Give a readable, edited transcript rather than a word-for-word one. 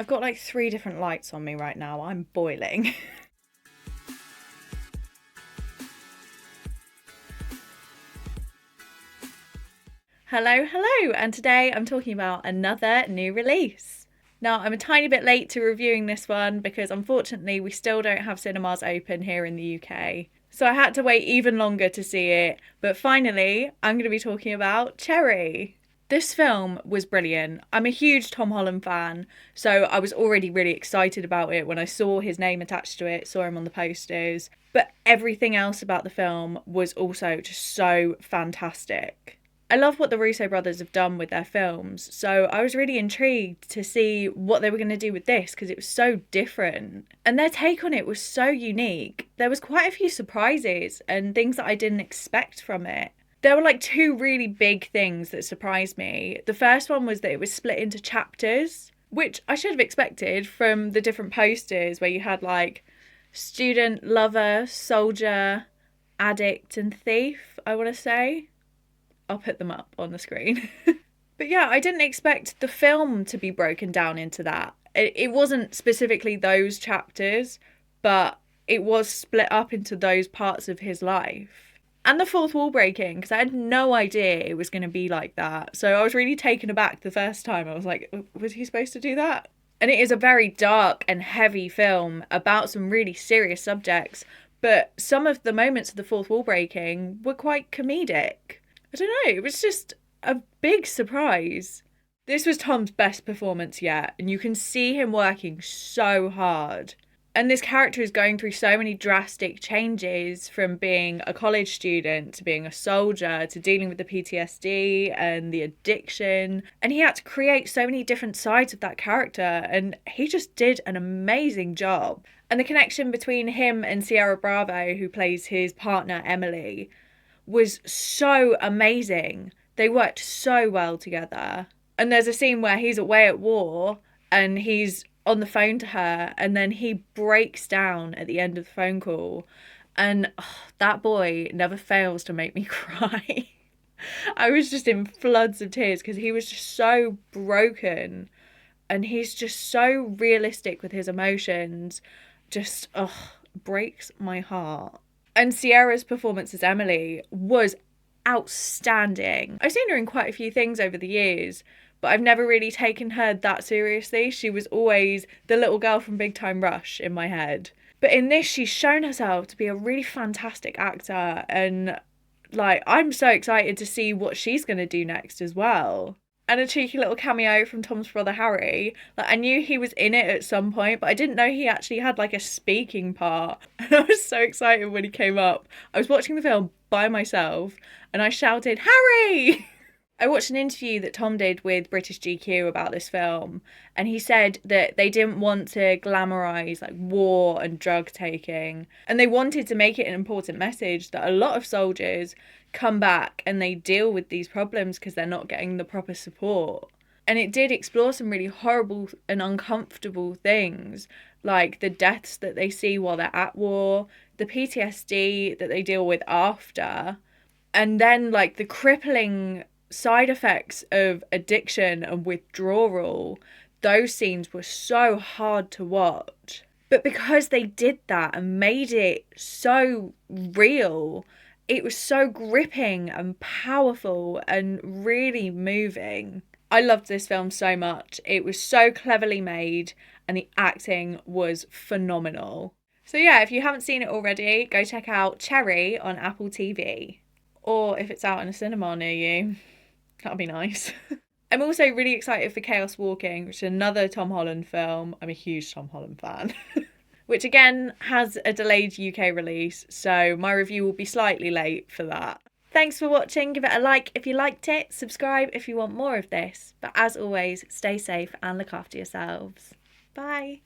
I've got like 3 different lights on me right now. I'm boiling. Hello, and today I'm talking about another new release. Now, I'm a tiny bit late to reviewing this one because unfortunately we still don't have cinemas open here in the UK. So I had to wait even longer to see it, but finally, I'm going to be talking about Cherry. This film was brilliant. I'm a huge Tom Holland fan, so I was already really excited about it when I saw his name attached to it, saw him on the posters. But everything else about the film was also just so fantastic. I love what the Russo brothers have done with their films, so I was really intrigued to see what they were going to do with this because it was so different. And their take on it was so unique. There was quite a few surprises and things that I didn't expect from it. There were like 2 really big things that surprised me. The first one was that it was split into chapters, which I should have expected from the different posters where you had like student, lover, soldier, addict, and thief, I want to say. I'll put them up on the screen. But yeah, I didn't expect the film to be broken down into that. It wasn't specifically those chapters, but it was split up into those parts of his life. And the fourth wall breaking, because I had no idea it was going to be like that. So I was really taken aback the first time. I was like, was he supposed to do that? And it is a very dark and heavy film about some really serious subjects. But some of the moments of the fourth wall breaking were quite comedic. I don't know, it was just a big surprise. This was Tom's best performance yet, and you can see him working so hard. And this character is going through so many drastic changes from being a college student to being a soldier to dealing with the PTSD and the addiction. And he had to create so many different sides of that character, and he just did an amazing job. And the connection between him and Sierra Bravo, who plays his partner Emily, was so amazing. They worked so well together. And there's a scene where he's away at war and he's on the phone to her, and then he breaks down at the end of the phone call. And that boy never fails to make me cry. I was just in floods of tears because he was just so broken. And he's just so realistic with his emotions. Just, breaks my heart. And Sierra's performance as Emily was outstanding. I've seen her in quite a few things over the years, but I've never really taken her that seriously. She was always the little girl from Big Time Rush in my head. But in this, she's shown herself to be a really fantastic actor, and like, I'm so excited to see what she's going to do next as well. And a cheeky little cameo from Tom's brother Harry. Like, I knew he was in it at some point, but I didn't know he actually had like a speaking part. And I was so excited when he came up. I was watching the film by myself and I shouted, "Harry!" I watched an interview that Tom did with British GQ about this film, and he said that they didn't want to glamorise like war and drug taking, and they wanted to make it an important message that a lot of soldiers come back and they deal with these problems because they're not getting the proper support. And it did explore some really horrible and uncomfortable things, like the deaths that they see while they're at war, the PTSD that they deal with after, and then like the crippling side effects of addiction and withdrawal. Those scenes were so hard to watch. But because they did that and made it so real, it was so gripping and powerful and really moving. I loved this film so much. It was so cleverly made and the acting was phenomenal. So yeah, if you haven't seen it already, go check out Cherry on Apple TV. Or if it's out in a cinema near you, that'd be nice. I'm also really excited for Chaos Walking, which is another Tom Holland film. I'm a huge Tom Holland fan. Which again has a delayed UK release, so my review will be slightly late for that. Thanks for watching, give it a like if you liked it, subscribe if you want more of this, but as always, stay safe and look after yourselves. Bye!